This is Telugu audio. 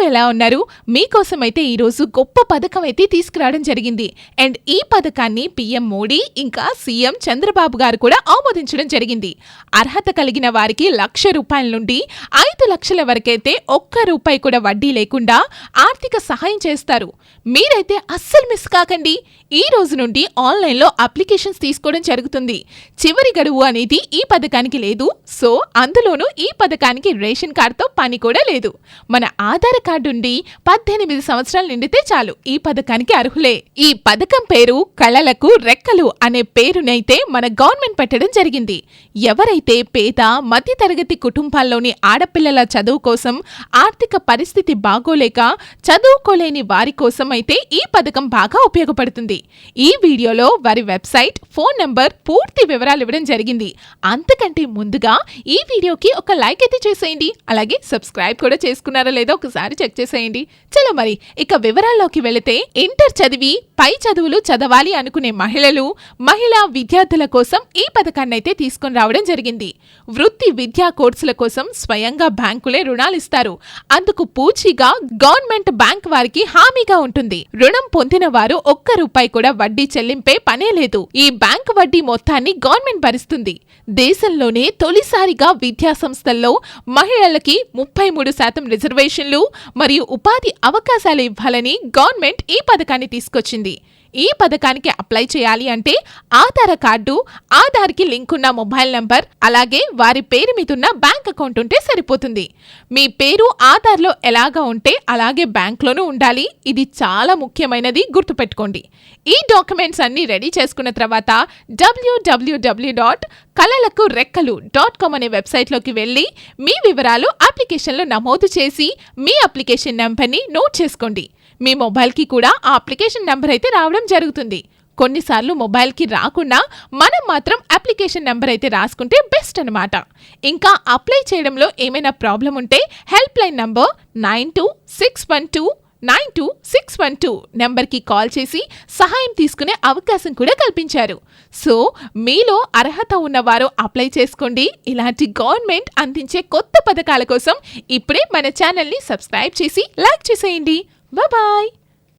ఎలా ఉన్నారు? మీకోసం అయితే ఈరోజు గొప్ప పథకం అయితే తీసుకురావడం జరిగింది. అండ్ ఈ పథకాన్ని పీఎం మోడీ ఇంకా సీఎం చంద్రబాబు గారు కూడా ఆమోదించడం జరిగింది. అర్హత కలిగిన వారికి ₹1,00,000 నుండి 5 లక్షల వరకైతే ₹1 కూడా వడ్డీ లేకుండా ఆర్థిక సహాయం చేస్తారు. మీరైతే అస్సలు మిస్ కాకండి. ఈ రోజు నుండి ఆన్లైన్లో అప్లికేషన్స్ తీసుకోవడం జరుగుతుంది. చివరి గడువు అనేది ఈ పథకానికి లేదు. సో అందులోనూ ఈ పథకానికి రేషన్ కార్డుతో పని కూడా లేదు. మన ఆధార్ కార్డు ఉండి 18 సంవత్సరాలు నిండితే చాలు ఈ పథకానికి అర్హులే. ఈ పథకం పేరు కళలకు రెక్కలు అనే పేరునైతే మన గవర్నమెంట్ పెట్టడం జరిగింది. ఎవరైతే పేద మధ్యతరగతి కుటుంబాల్లోని ఆడపిల్లల చదువు కోసం ఆర్థిక పరిస్థితి బాగోలేక చదువుకోలేని వారి కోసం అయితే ఈ పథకం బాగా ఉపయోగపడుతుంది. ఈ వీడియోలో వారి వెబ్సైట్, ఫోన్ నంబర్, పూర్తి వివరాలు ఇవ్వడం జరిగింది. అంతకంటే ముందుగా ఈ వీడియోకి ఒక లైక్ అయితే చేసేయండి. అలాగే సబ్స్క్రైబ్ కూడా చేసుకున్నారా లేదో ఒకసారి చెక్ చేసేయండి. చలో మరి ఇక వివరాల్లోకి వెళితే, ఇంటర్ చదివి పై చదువులు చదవాలి అనుకునే మహిళా విద్యార్థుల కోసం ఈ పథకాన్ని అయితే తీసుకొని రావడం జరిగింది. వృత్తి విద్యా కోర్సుల కోసం స్వయంగా బ్యాంకులే రుణాలిస్తారు. అందుకు పూచీగా గవర్నమెంట్ బ్యాంక్ వారికి హామీగా ఉంటుంది. రుణం పొందిన వారు ₹1 కూడా వడ్డీ చెల్లింపే పనే లేదు. ఈ బ్యాంక్ వడ్డీ మొత్తాన్ని గవర్నమెంట్ భరిస్తుంది. దేశంలోనే తొలిసారిగా విద్యా సంస్థల్లో మహిళలకి 33% రిజర్వేషన్లు మరియు ఉపాధి అవకాశాలు ఇవ్వాలని గవర్నమెంట్ ఈ పథకాన్ని తీసుకొచ్చింది. ఈ పథకానికి అప్లై చేయాలి అంటే ఆధార్ కార్డు, ఆధార్కి లింక్ ఉన్న మొబైల్ నంబర్, అలాగే వారి పేరు మీదున్న బ్యాంక్ అకౌంట్ ఉంటే సరిపోతుంది. మీ పేరు ఆధార్లో ఎలాగా ఉంటే అలాగే బ్యాంక్లోనూ ఉండాలి. ఇది చాలా ముఖ్యమైనది, గుర్తుపెట్టుకోండి. ఈ డాక్యుమెంట్స్ అన్ని రెడీ చేసుకున్న తర్వాత www.kalalakurekkelu.com అనే వెబ్సైట్లోకి వెళ్ళి మీ వివరాలు అప్లికేషన్లో నమోదు చేసి మీ అప్లికేషన్ నెంబర్ని నోట్ చేసుకోండి. మీ మొబైల్కి కూడా ఆ అప్లికేషన్ నెంబర్ అయితే రావడం జరుగుతుంది. కొన్నిసార్లు మొబైల్కి రాకుండా మనం మాత్రం అప్లికేషన్ నెంబర్ అయితే రాసుకుంటే బెస్ట్ అనమాట. ఇంకా అప్లై చేయడంలో ఏమైనా ప్రాబ్లం ఉంటే హెల్ప్ లైన్ నంబర్ 9261292612 నెంబర్కి కాల్ చేసి సహాయం తీసుకునే అవకాశం కూడా కల్పించారు. సో మీలో అర్హత ఉన్నవారు అప్లై చేసుకోండి. ఇలాంటి గవర్నమెంట్ అందించే కొత్త పథకాల కోసం ఇప్పుడే మన ఛానల్ని సబ్స్క్రైబ్ చేసి లైక్ చేసేయండి. బాయ్.